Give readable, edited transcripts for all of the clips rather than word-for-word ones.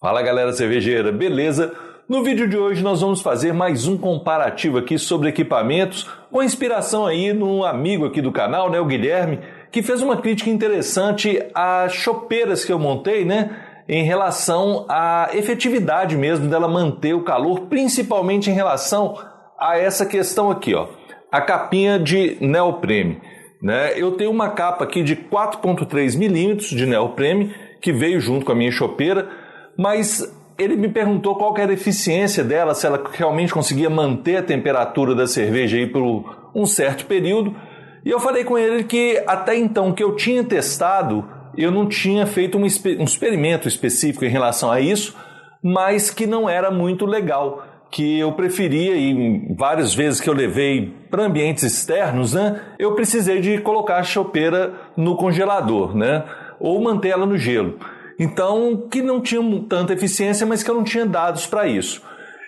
Fala galera cervejeira, beleza? No vídeo de hoje nós vamos fazer mais um comparativo aqui sobre equipamentos, com inspiração aí num amigo aqui do canal, né, o Guilherme, que fez uma crítica interessante às chopeiras que eu montei, né, em relação à efetividade mesmo dela manter o calor, principalmente em relação a essa questão aqui, ó, a capinha de neoprene, né? Eu tenho uma capa aqui de 4.3 milímetros de neoprene que veio junto com a minha chopeira, mas ele me perguntou qual que era a eficiência dela, se ela realmente conseguia manter a temperatura da cerveja aí por um certo período. E eu falei com ele que até então que eu tinha testado, eu não tinha feito um experimento específico em relação a isso, mas que não era muito legal, que eu preferia, e várias vezes que eu levei para ambientes externos, né, eu precisei de colocar a chopeira no congelador, né, ou manter ela no gelo. Então, que não tinha tanta eficiência, mas que eu não tinha dados para isso.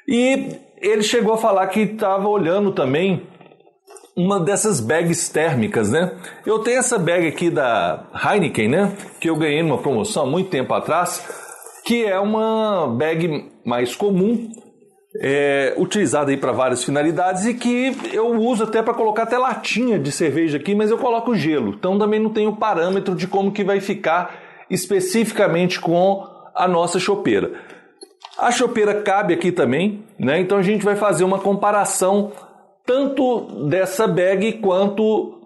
E ele chegou a falar que estava olhando também uma dessas bags térmicas, né? Eu tenho essa bag aqui da Heineken, né? Que eu ganhei numa promoção há muito tempo atrás, que é uma bag mais comum, utilizada aí para várias finalidades e que eu uso até para colocar até latinha de cerveja aqui, mas eu coloco gelo. Então também não tenho parâmetro de como que vai ficar especificamente com a nossa chopeira. A chopeira cabe aqui também, né? Então a gente vai fazer uma comparação tanto dessa bag quanto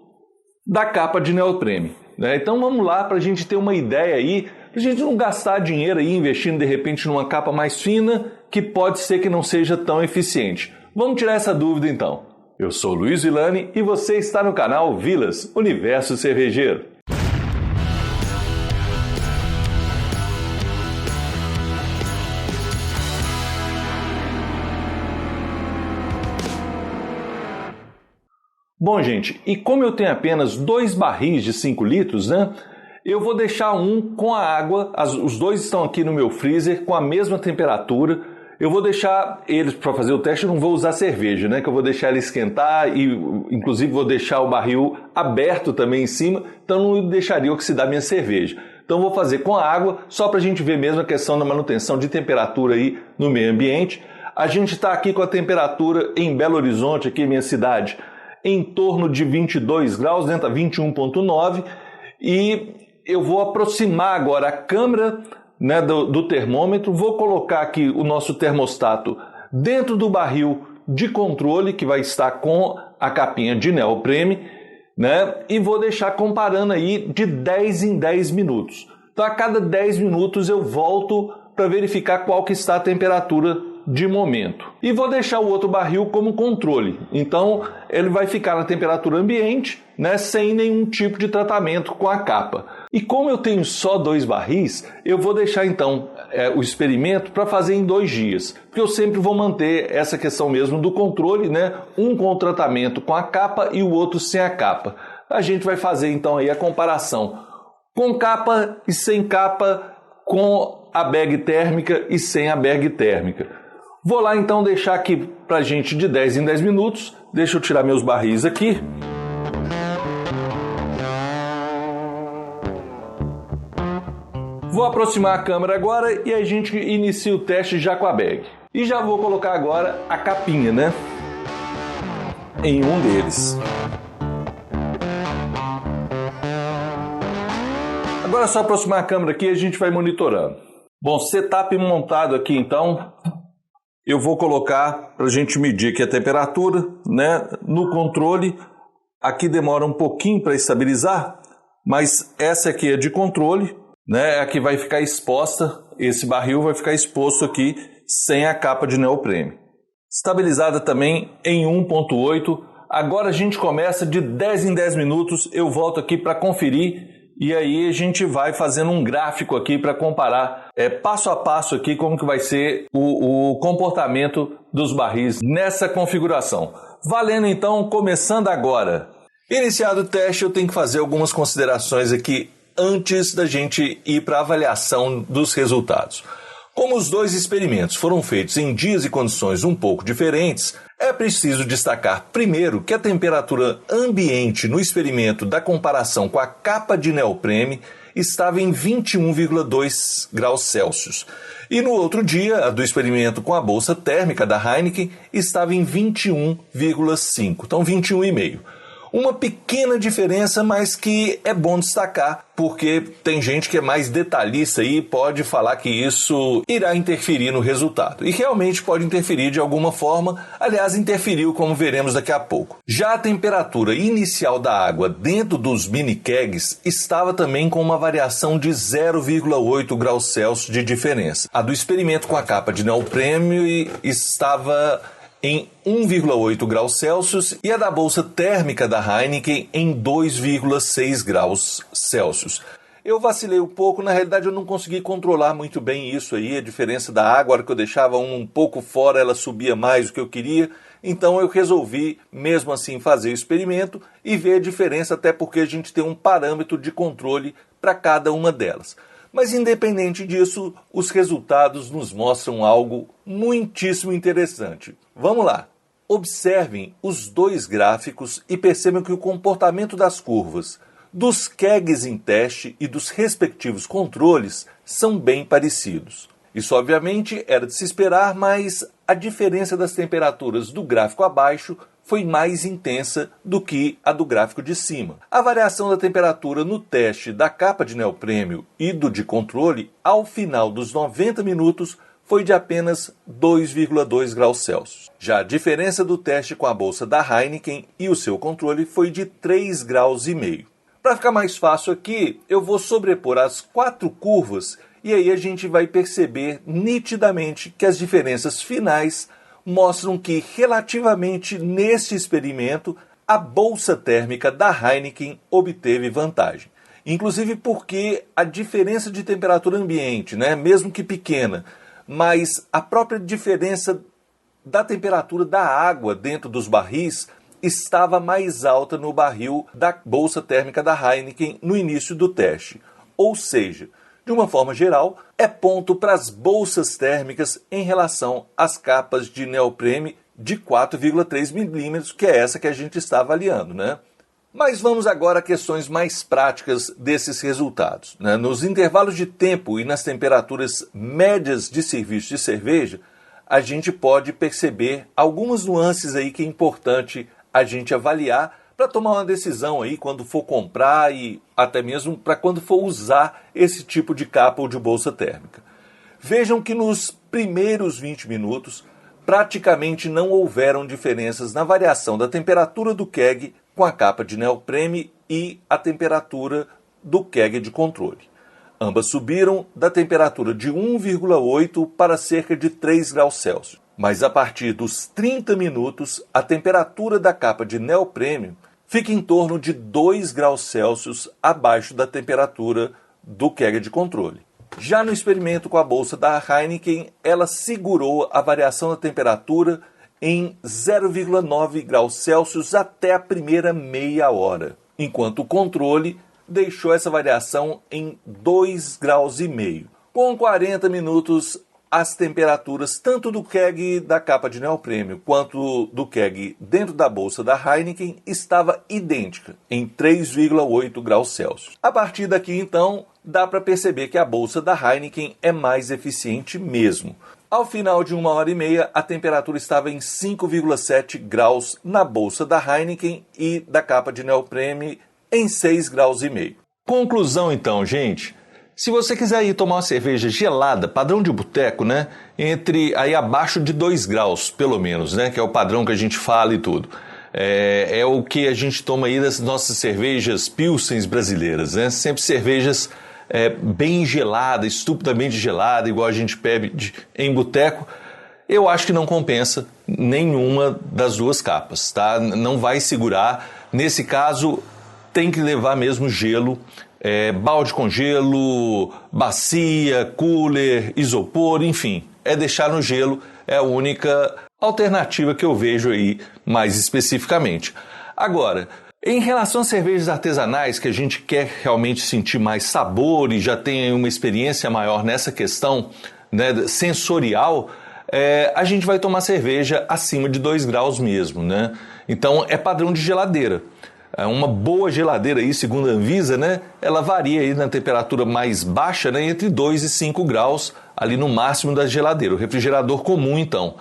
da capa de neoprene, né? Então vamos lá para a gente ter uma ideia aí, para a gente não gastar dinheiro aí investindo de repente numa capa mais fina, que pode ser que não seja tão eficiente. Vamos tirar essa dúvida então. Eu sou o Luiz Villani e você está no canal Vilas, Universo Cervejeiro. Bom, gente, e como eu tenho apenas 2 barris de 5 litros, né? Eu vou deixar um com a água, os dois estão aqui no meu freezer com a mesma temperatura. Eu vou deixar eles para fazer o teste, eu não vou usar cerveja, né? Que eu vou deixar ele esquentar e inclusive vou deixar o barril aberto também em cima, então não deixaria oxidar minha cerveja. Então vou fazer com a água, só para a gente ver mesmo a questão da manutenção de temperatura aí no meio ambiente. A gente está aqui com a temperatura em Belo Horizonte, aqui minha cidade, em torno de 22 graus, né? Tá 21,9, e eu vou aproximar agora a câmera, né, do termômetro, vou colocar aqui o nosso termostato dentro do barril de controle, que vai estar com a capinha de neoprene, né, e vou deixar comparando aí de 10 em 10 minutos. Então a cada 10 minutos eu volto para verificar qual que está a temperatura de momento. E vou deixar o outro barril como controle. Então ele vai ficar na temperatura ambiente, né, sem nenhum tipo de tratamento com a capa. E como eu tenho só 2 barris, eu vou deixar então o experimento para fazer em 2 dias. Porque eu sempre vou manter essa questão mesmo do controle, né, um com o tratamento com a capa e o outro sem a capa. A gente vai fazer então aí a comparação com capa e sem capa, com a bag térmica e sem a bag térmica. Vou lá então deixar aqui pra gente de 10 em 10 minutos. Deixa eu tirar meus barris aqui. Vou aproximar a câmera agora e a gente inicia o teste já com a bag. E já vou colocar agora a capinha, né, em um deles. Agora é só aproximar a câmera aqui e a gente vai monitorando. Bom, setup montado aqui então. Eu vou colocar para a gente medir aqui a temperatura, né, no controle. Aqui demora um pouquinho para estabilizar, mas essa aqui é de controle, né, aqui vai ficar exposta, esse barril vai ficar exposto aqui sem a capa de neoprene. Estabilizada também em 1.8. Agora a gente começa de 10 em 10 minutos, eu volto aqui para conferir. E aí a gente vai fazendo um gráfico aqui para comparar passo a passo aqui como que vai ser o comportamento dos barris nessa configuração. Valendo então, começando agora. Iniciado o teste, eu tenho que fazer algumas considerações aqui antes da gente ir para a avaliação dos resultados. Como os 2 experimentos foram feitos em dias e condições um pouco diferentes, é preciso destacar primeiro que a temperatura ambiente no experimento da comparação com a capa de neoprene estava em 21,2 graus Celsius. E no outro dia, a do experimento com a bolsa térmica da Heineken estava em 21,5, então 21,5. Uma pequena diferença, mas que é bom destacar, porque tem gente que é mais detalhista e pode falar que isso irá interferir no resultado. E realmente pode interferir de alguma forma, aliás, interferiu, como veremos daqui a pouco. Já a temperatura inicial da água dentro dos mini kegs estava também com uma variação de 0,8 graus Celsius de diferença. A do experimento com a capa de neoprêmio estava em 1,8 graus Celsius e a da bolsa térmica da Heineken em 2,6 graus Celsius. Eu vacilei um pouco, na realidade eu não consegui controlar muito bem isso aí, a diferença da água, a hora que eu deixava um pouco fora ela subia mais do que eu queria, então eu resolvi mesmo assim fazer o experimento e ver a diferença, até porque a gente tem um parâmetro de controle para cada uma delas. Mas independente disso, os resultados nos mostram algo muitíssimo interessante. Vamos lá. Observem os dois gráficos e percebam que o comportamento das curvas dos kegs em teste e dos respectivos controles são bem parecidos. Isso obviamente era de se esperar, mas a diferença das temperaturas do gráfico abaixo foi mais intensa do que a do gráfico de cima. A variação da temperatura no teste da capa de neoprêmio e do de controle, ao final dos 90 minutos, foi de apenas 2,2 graus Celsius. Já a diferença do teste com a bolsa da Heineken e o seu controle foi de 3,5 graus. Para ficar mais fácil aqui, eu vou sobrepor as 4 curvas e aí a gente vai perceber nitidamente que as diferenças finais mostram que, relativamente neste experimento, a bolsa térmica da Heineken obteve vantagem. Inclusive porque a diferença de temperatura ambiente, mesmo que pequena, mas a própria diferença da temperatura da água dentro dos barris estava mais alta no barril da bolsa térmica da Heineken no início do teste. Ou seja, de uma forma geral, é ponto para as bolsas térmicas em relação às capas de neoprene de 4,3 milímetros, que é essa que a gente está avaliando, Mas vamos agora a questões mais práticas desses resultados. Nos intervalos de tempo e nas temperaturas médias de serviço de cerveja, a gente pode perceber algumas nuances aí que é importante a gente avaliar para tomar uma decisão aí quando for comprar e até mesmo para quando for usar esse tipo de capa ou de bolsa térmica. Vejam que nos primeiros 20 minutos praticamente não houveram diferenças na variação da temperatura do keg com a capa de neoprene e a temperatura do keg de controle. Ambas subiram da temperatura de 1,8 para cerca de 3 graus Celsius. Mas a partir dos 30 minutos, a temperatura da capa de neoprene fica em torno de 2 graus Celsius abaixo da temperatura do keg de controle. Já no experimento com a bolsa da Heineken, ela segurou a variação da temperatura em 0,9 graus Celsius até a primeira meia hora, enquanto o controle deixou essa variação em 2,5 graus. Com 40 minutos, as temperaturas tanto do keg da capa de neoprene quanto do keg dentro da bolsa da Heineken estava idêntica, em 3,8 graus Celsius. A partir daqui, então, dá para perceber que a bolsa da Heineken é mais eficiente mesmo. Ao final de 1h30, a temperatura estava em 5,7 graus na bolsa da Heineken e da capa de neoprene em 6,5 graus. Conclusão então, gente. Se você quiser ir tomar uma cerveja gelada, padrão de boteco, entre aí abaixo de 2 graus, pelo menos, que é o padrão que a gente fala e tudo. É o que a gente toma aí das nossas cervejas pilsens brasileiras, Sempre cervejas bem gelada, estupidamente gelada, igual a gente bebe em boteco. Eu acho que não compensa nenhuma das duas capas, tá? Não vai segurar. Nesse caso, tem que levar mesmo gelo, balde com gelo, bacia, cooler, isopor, enfim. Deixar no gelo é a única alternativa que eu vejo aí mais especificamente. Agora, em relação às cervejas artesanais, que a gente quer realmente sentir mais sabor e já tem uma experiência maior nessa questão sensorial, a gente vai tomar cerveja acima de 2 graus mesmo, Então é padrão de geladeira. Uma boa geladeira aí, segundo a Anvisa, né, ela varia aí na temperatura mais baixa, né, entre 2 e 5 graus, ali no máximo da geladeira, o refrigerador comum então.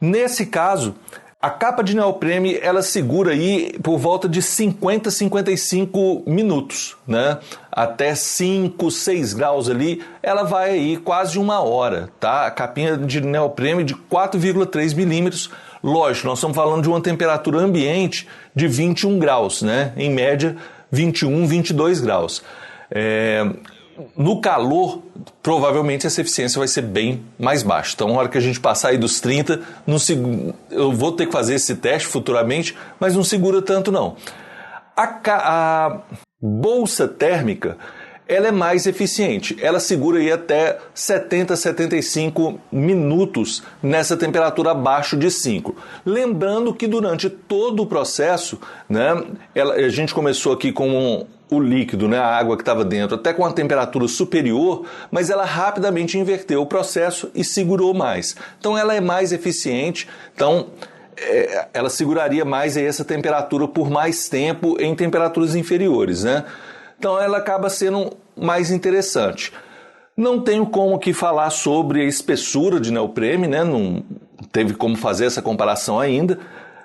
Nesse caso, a capa de neoprene, ela segura aí por volta de 50 a 55 minutos, né? Até 5, 6 graus ali, ela vai aí quase uma hora, tá? A capinha de neoprene de 4,3 milímetros. Lógico, nós estamos falando de uma temperatura ambiente de 21 graus, né? Em média, 21, 22 graus. No calor, provavelmente essa eficiência vai ser bem mais baixa. Então, na hora que a gente passar aí dos 30, eu vou ter que fazer esse teste futuramente, mas não segura tanto não. A bolsa térmica, ela é mais eficiente. Ela segura aí até 70, 75 minutos nessa temperatura abaixo de 5. Lembrando que durante todo o processo, né, a gente começou aqui com o líquido, né, a água que estava dentro, até com uma temperatura superior, mas ela rapidamente inverteu o processo e segurou mais. Então ela é mais eficiente, então ela seguraria mais aí essa temperatura por mais tempo em temperaturas inferiores, né? Então ela acaba sendo mais interessante. Não tenho como que falar sobre a espessura de neoprene, né? Não teve como fazer essa comparação ainda,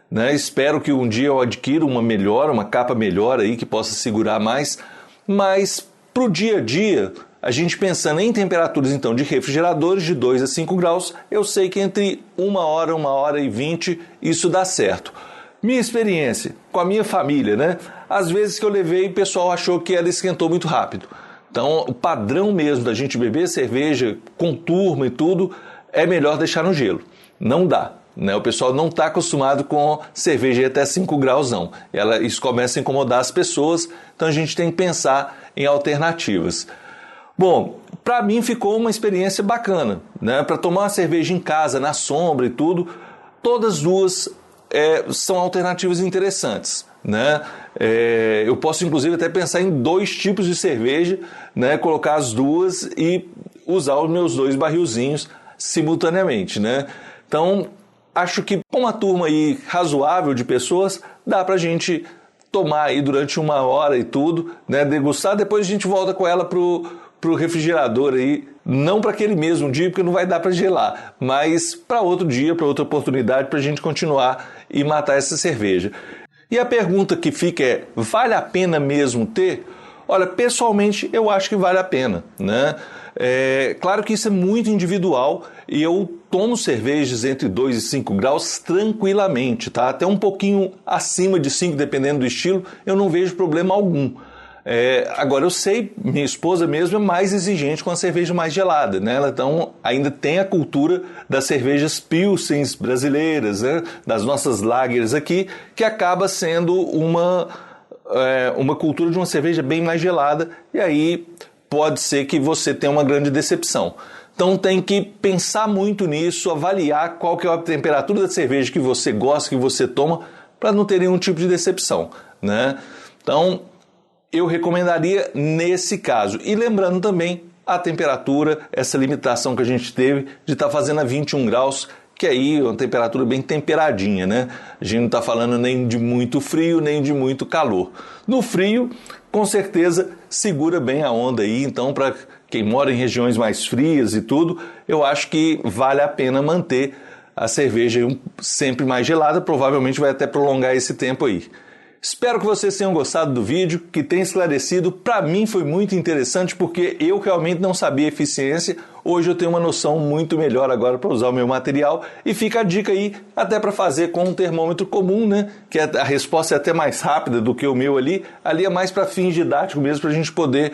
né? Espero que um dia eu adquira uma capa melhor aí que possa segurar mais, mas para o dia a dia, a gente pensando em temperaturas então de refrigeradores de 2 a 5 graus, eu sei que entre 1 hora e 20 isso dá certo. Minha experiência com a minha família, né? Às vezes que eu levei, o pessoal achou que ela esquentou muito rápido. Então, o padrão mesmo da gente beber cerveja com turma e tudo, é melhor deixar no gelo. Não dá, né? O pessoal não está acostumado com cerveja até 5 graus, não. Isso começa a incomodar as pessoas, então a gente tem que pensar em alternativas. Bom, para mim ficou uma experiência bacana, né? Para tomar uma cerveja em casa, na sombra e tudo, todas duas são alternativas interessantes, né? Eu posso inclusive até pensar em 2 tipos de cerveja, né? Colocar as duas e usar os meus 2 barrilzinhos simultaneamente, né? Então, acho que com uma turma aí razoável de pessoas, dá pra gente tomar aí durante 1 hora e tudo, né? Degustar, depois a gente volta com ela pro refrigerador aí, não para aquele mesmo dia, porque não vai dar para gelar, mas para outro dia, para outra oportunidade, para a gente continuar e matar essa cerveja. E a pergunta que fica é, vale a pena mesmo ter? Olha, pessoalmente eu acho que vale a pena, né? Claro que isso é muito individual e eu tomo cervejas entre 2 e 5 graus tranquilamente, tá? Até um pouquinho acima de 5, dependendo do estilo, eu não vejo problema algum. Agora eu sei, minha esposa mesmo é mais exigente com a cerveja mais gelada, né? Ela então ainda tem a cultura das cervejas pilsens brasileiras, né? Das nossas lagers aqui, que acaba sendo uma cultura de uma cerveja bem mais gelada, e aí pode ser que você tenha uma grande decepção. Então tem que pensar muito nisso, avaliar qual que é a temperatura da cerveja que você gosta, que você toma, para não ter nenhum tipo de decepção, né? Então eu recomendaria nesse caso. E lembrando também a temperatura, essa limitação que a gente teve de estar fazendo a 21 graus, que aí é uma temperatura bem temperadinha, né? A gente não está falando nem de muito frio, nem de muito calor. No frio, com certeza, segura bem a onda aí. Então, para quem mora em regiões mais frias e tudo, eu acho que vale a pena manter a cerveja sempre mais gelada. Provavelmente vai até prolongar esse tempo aí. Espero que vocês tenham gostado do vídeo, que tenha esclarecido. Para mim foi muito interessante porque eu realmente não sabia a eficiência. Hoje eu tenho uma noção muito melhor agora para usar o meu material. E fica a dica aí até para fazer com um termômetro comum, né? Que a resposta é até mais rápida do que o meu ali. Ali é mais para fins didáticos mesmo, para a gente poder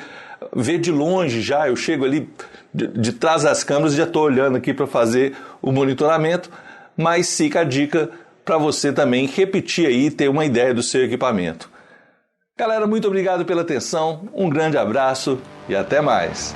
ver de longe já. Eu chego ali de trás das câmeras e já estou olhando aqui para fazer o monitoramento. Mas fica a dica para você também repetir aí e ter uma ideia do seu equipamento. Galera, muito obrigado pela atenção, um grande abraço e até mais!